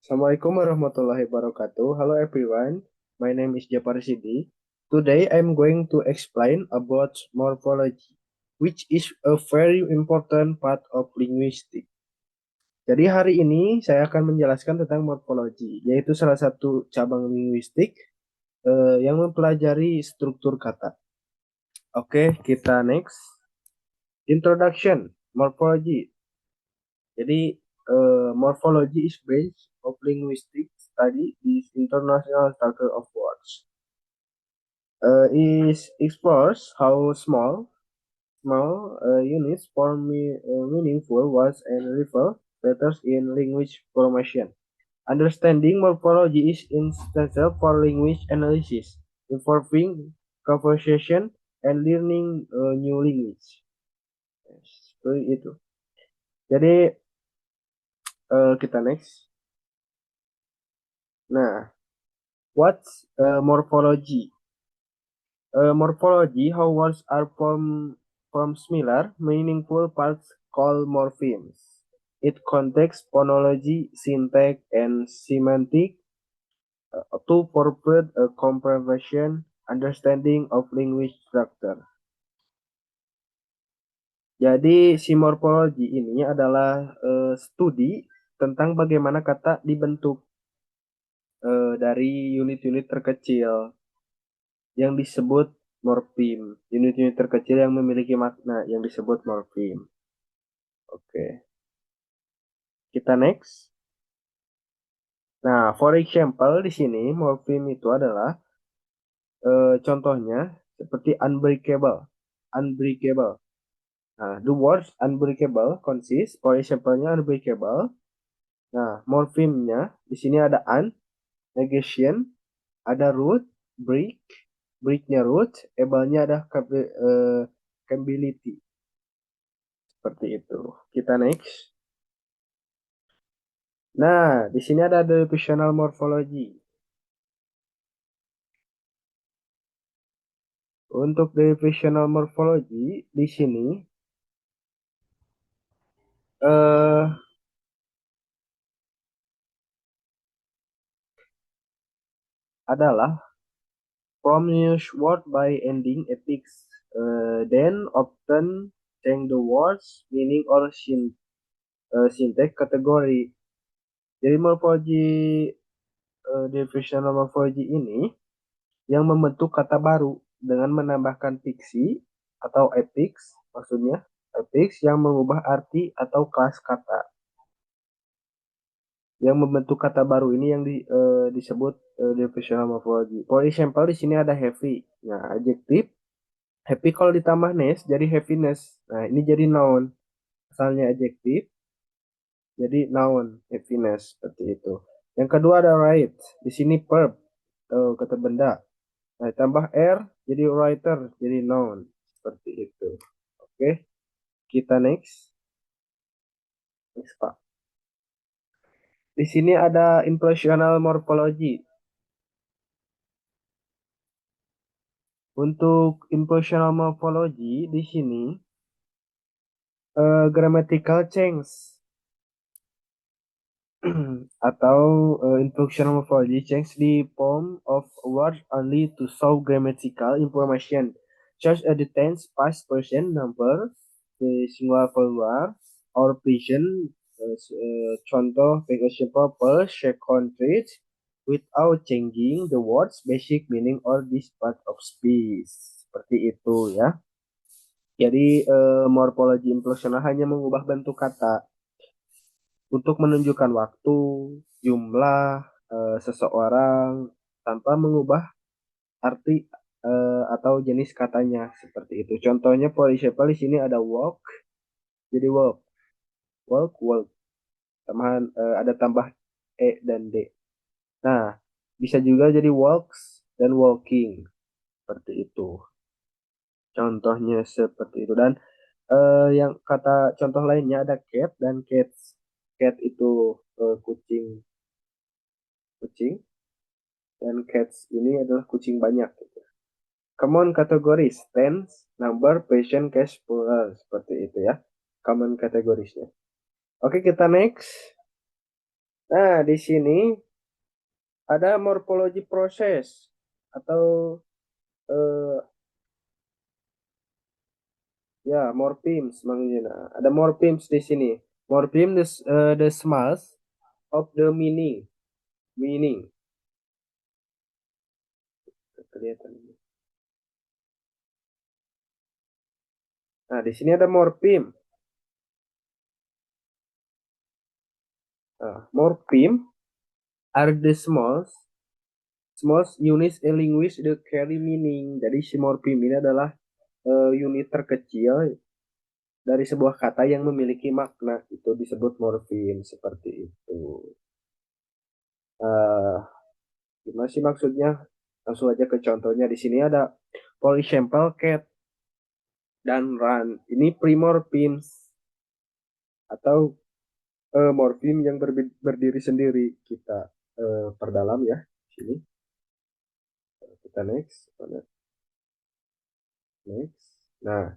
Assalamualaikum warahmatullahi wabarakatuh. Hello everyone, my name is Japar Sidi. Today I'm going to explain about morphology, which is a very important part of linguistics. Jadi hari ini saya akan menjelaskan tentang morfologi, yaitu salah satu cabang linguistik yang mempelajari struktur kata. Oke, kita next. Introduction, morphology. Jadi morphology is branch of linguistic study is international structure of words. It explores how small units form meaningful words and refer letters in language formation. Understanding morphology is essential for language analysis, involving conversation and learning new language. Seperti itu. Jadi kita next. Nah, what's morphology? Morphology, how words are from similar, meaningful parts called morphemes. It context phonology, syntax, and semantic to provide a comprehension understanding of language structure. Jadi si morfologi ini adalah studi tentang bagaimana kata dibentuk dari unit-unit terkecil yang disebut morfem. Unit-unit terkecil yang memiliki makna yang disebut morfem. Oke. Kita next. Nah, for example di sini morfem itu adalah contohnya seperti unbreakable. Unbreakable. Nah, the words unbreakable consist, for example-nya unbreakable. Nah, morfemnya di sini ada un, negation, ada root, break, breaknya root, able-nya ada capability. Seperti itu. Kita next. Nah, di sini ada divisional morphology. Untuk divisional morphology di sini eh adalah from use word by ending affix, then often change the words meaning or syntax category. Jadi morphology divisional morphology ini yang membentuk kata baru dengan menambahkan fiksi atau affix, maksudnya affix yang mengubah arti atau kelas kata. Yang membentuk kata baru ini yang disebut divisional morphology. For example, di sini ada heavy. Nah, adjektif happy kalau ditambah ness jadi happiness. Nah, ini jadi noun. Asalnya adjektif jadi noun, happiness seperti itu. Yang kedua ada right. Di sini verb, kata benda. Nah, tambah r jadi writer, jadi noun. Seperti itu. Oke, kita next. Next, Pak. Di sini ada impressional morphology. Untuk impressional morphology di sini grammatical change atau instructional morphology change the form of words only to show grammatical information such as the tense, past, present, number, the singular plural, or present. Contoh, take example, first, second, third, without changing the words basic meaning or this part of speech. Seperti itu ya. Jadi morfologi impulsional hanya mengubah bentuk kata untuk menunjukkan waktu, jumlah, seseorang tanpa mengubah arti atau jenis katanya seperti itu. Contohnya for example di sini ada walk, jadi walk, walk, walk. Tambahan ada tambah e dan d. Nah, bisa juga jadi walks dan walking seperti itu. Contohnya seperti itu dan yang kata contoh lainnya ada cat dan cats. Cat itu kucing, kucing dan cats ini adalah kucing banyak gitu. Common categories tense, number, patient, case, plural seperti itu ya. Common categoriesnya. Oke, kita next. Nah, di sini ada morphology proses atau eh, ya morphemes maksudnya. Nah, ada morphemes di sini. Morpheme the smells of the meaning. Kelihatan. Nah, di sini ada morpheme. Nah, morpheme are the smalls units in language that carry meaning. Jadi si morpheme ini adalah unit terkecil dari sebuah kata yang memiliki makna. Itu disebut morpheme seperti itu. Eh, Gimana sih maksudnya? Langsung aja ke contohnya. Di sini ada polysample cat dan run. Ini primorphemes atau morfem yang berdiri sendiri. Kita perdalam ya. Sini kita next. Nah,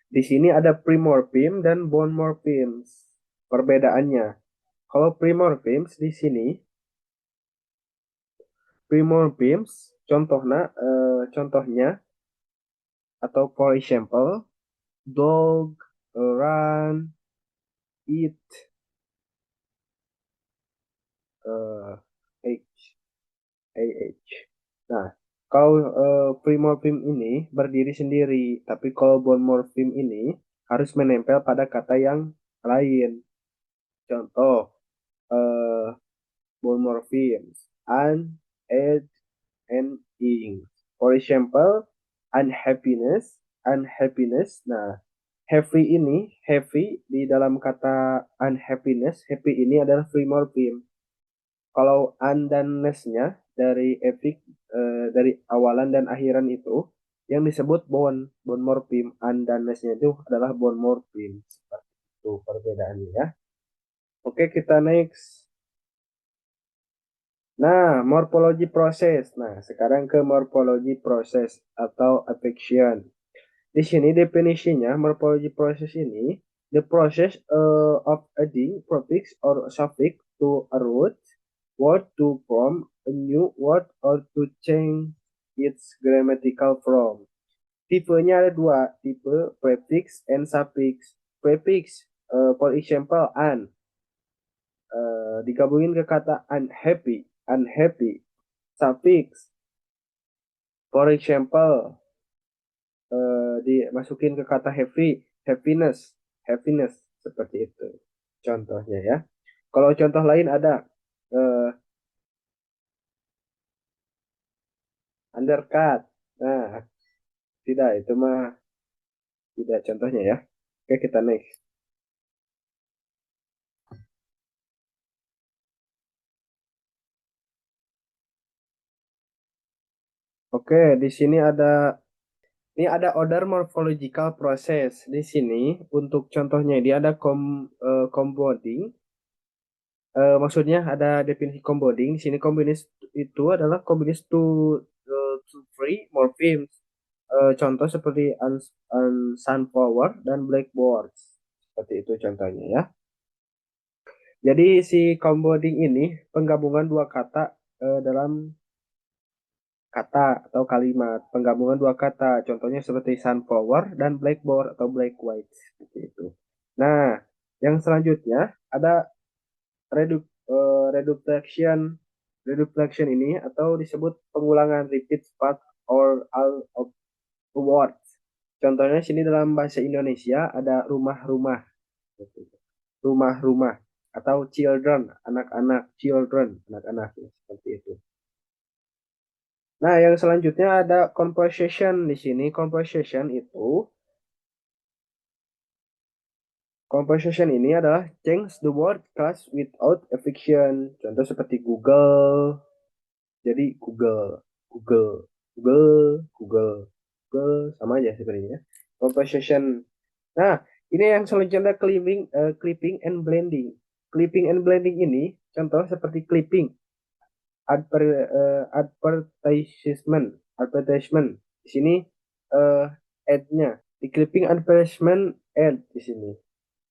di sini ada primorphem dan bonemorphemes. Perbedaannya, kalau primorphemes di sini, primorphemes contohnya atau for example, dog, run, eat, uh, H, AH. Nah, kalau primorphem ini berdiri sendiri, tapi kalau bonemorphem ini harus menempel pada kata yang lain. Contoh, eh, bonemorphems, an, ed, and ing. For example, unhappiness. Nah, heavy di dalam kata unhappiness, happy ini adalah primorphem. Kalau an dan ness-nya dari dari awalan dan akhiran itu yang disebut bone morpheme. An dan ness-nya itu adalah bone morpheme. Seperti itu perbedaannya ya. Oke, kita next. Nah, morphology proses. Nah, sekarang ke morphology proses atau affixation. Di sini definisinya morphology proses ini the process of adding prefix or suffix to a root word to form a new word or to change its grammatical form. Tipenya ada dua, tipe prefix and suffix. Prefix, for example, digabungin ke kata unhappy. Suffix, for example, dimasukin ke kata happiness, seperti itu. Contohnya ya. Kalau contoh lain ada eh, undercut. Nah, tidak itu mah tidak contohnya ya. Oke, kita next. Oke, di sini ada order morphological process. Di sini untuk contohnya dia ada compounding. Maksudnya ada definisi compounding. Di sini combination itu adalah combination to three morphemes. Contoh seperti sunflower dan blackboard. Seperti itu contohnya ya. Jadi si compounding ini penggabungan dua kata dalam kata atau kalimat. Penggabungan dua kata. Contohnya seperti sunflower dan blackboard atau black white. Seperti itu. Nah, yang selanjutnya ada reduction. Reduction ini atau disebut pengulangan repeat part or all of words. Contohnya sini dalam bahasa Indonesia ada rumah-rumah, rumah-rumah atau children, anak-anak, children, anak-anak ya, seperti itu. Nah, yang selanjutnya ada composition di sini. Composition ini adalah change the word class without affixation. Contoh seperti Google, jadi Google, Google, Google, sama aja sebenarnya. Composition. Nah, ini yang selanjutnya clipping and blending. Clipping and blending ini contoh seperti clipping, advertisement. Di sini uh, ad-nya. Di clipping advertisement ad di sini.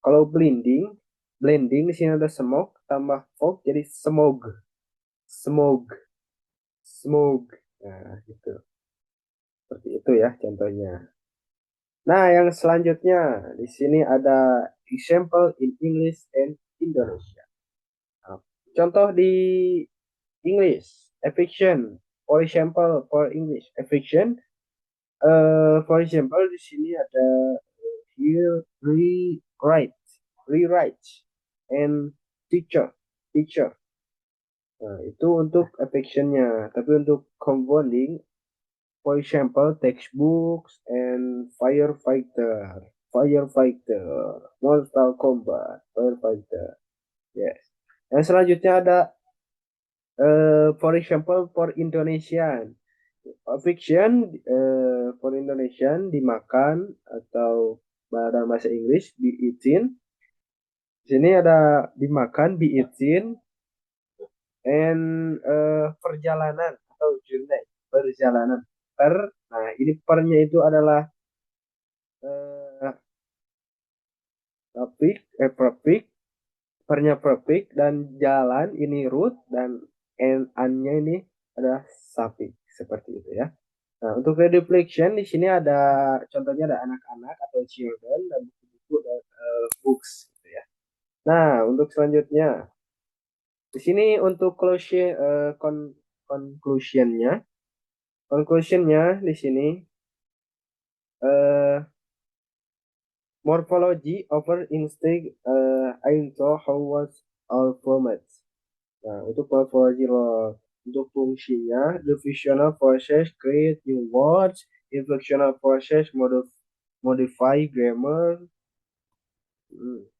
Kalau blending di sini ada smoke tambah fog jadi smog. Smog. Smog. Nah, gitu. Seperti itu ya contohnya. Nah, yang selanjutnya di sini ada example in English and Indonesia. Nah, contoh di English, affection. For example, for English, affection. For example, di sini ada here rewrite, and teacher, teacher. Nah, itu untuk affectionnya. Tapi untuk compounding, for example, textbooks and firefighter, Mortal Kombat, firefighter. Yes. Yang selanjutnya ada for example for Indonesian. Fiction for Indonesian dimakan atau dalam bahasa Inggris be eaten. Di sini ada dimakan be eaten and perjalanan atau journey perjalanan per. Nah ini pernya itu adalah uh, topik pernya topik dan jalan ini route dan and-nya ini adalah suffix seperti itu ya. Nah, untuk reflection di sini ada contohnya ada anak-anak atau children dan buku-buku dan books gitu ya. Nah, untuk selanjutnya di sini untuk conclusionnya, conclusionnya di sini eh morphology over instinct I saw how was all formats. Nah, untuk morphology lo untuk fungsinya, divisional process create new words, inflectional process modify grammar.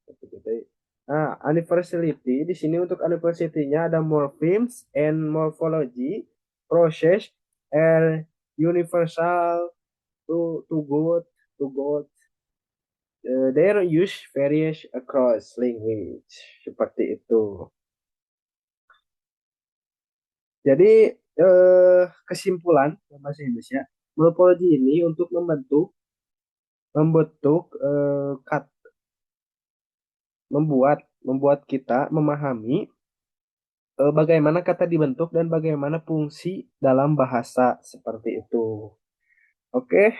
Seperti itu. Nah, universality di sini untuk universality-nya ada morphemes and morphology process and universal to good to good. Their use varies across language. Seperti itu. Jadi kesimpulan bahasa Indonesia, morphology ini untuk membentuk membuat kita memahami bagaimana kata dibentuk dan bagaimana fungsi dalam bahasa seperti itu. Oke,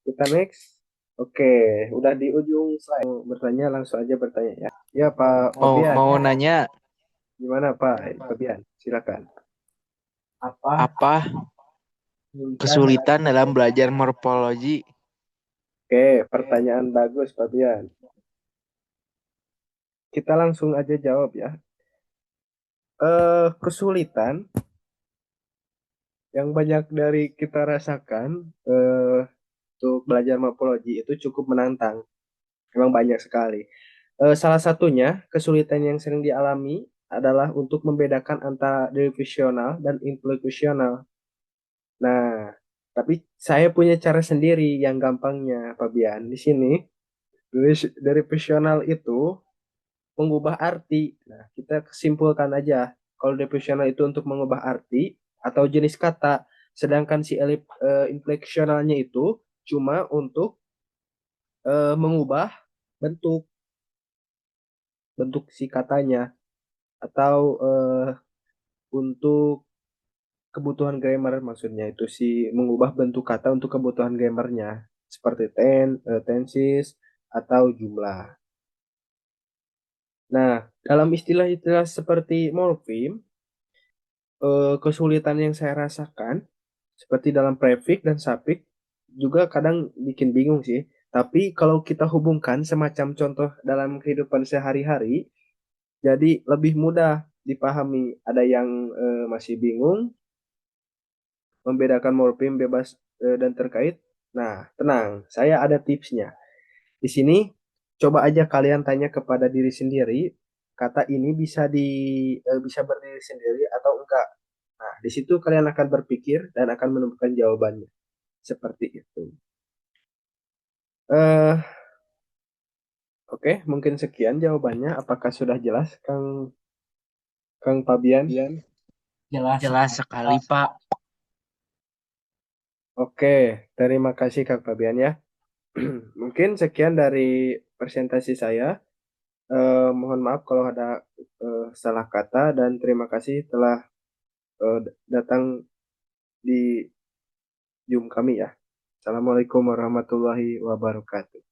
kita next. Oke, udah di ujung slide. Mau bertanya langsung aja bertanya ya. Ya Pak Mau Fabian, mau nanya gimana Pak Fabian? Silakan. apa kesulitan dalam belajar morfologi? Oke, pertanyaan bagus Fabian. Kita langsung aja jawab ya. Kesulitan yang banyak dari kita rasakan untuk belajar morfologi itu cukup menantang. Memang banyak sekali. Salah satunya kesulitan yang sering dialami adalah untuk membedakan antara derivational dan implicational. Nah, tapi saya punya cara sendiri yang gampangnya, Fabian. Di sini, derivational itu mengubah arti. Nah, kita kesimpulkan aja. Kalau derivational itu untuk mengubah arti atau jenis kata, sedangkan si inflectionalnya itu cuma untuk mengubah bentuk bentuk si katanya atau untuk kebutuhan grammar maksudnya itu si mengubah bentuk kata untuk kebutuhan grammarnya seperti tenses atau jumlah. Nah, dalam istilah-istilah seperti morfem, kesulitan yang saya rasakan seperti dalam prefix dan suffix juga kadang bikin bingung sih. Tapi kalau kita hubungkan semacam contoh dalam kehidupan sehari-hari, jadi lebih mudah dipahami. Ada yang masih bingung membedakan morfem bebas dan terkait. Nah, tenang, saya ada tipsnya. Di sini coba aja kalian tanya kepada diri sendiri, kata ini bisa berdiri sendiri atau enggak. Nah, di situ kalian akan berpikir dan akan menemukan jawabannya. Seperti itu. Eh, oke, mungkin sekian jawabannya. Apakah sudah jelas, Kang Fabian? Jelas sekali, Pak. Oke, terima kasih Kang Fabian ya. Mungkin sekian dari presentasi saya. Mohon maaf kalau ada salah kata dan terima kasih telah datang di Zoom kami ya. Assalamualaikum warahmatullahi wabarakatuh.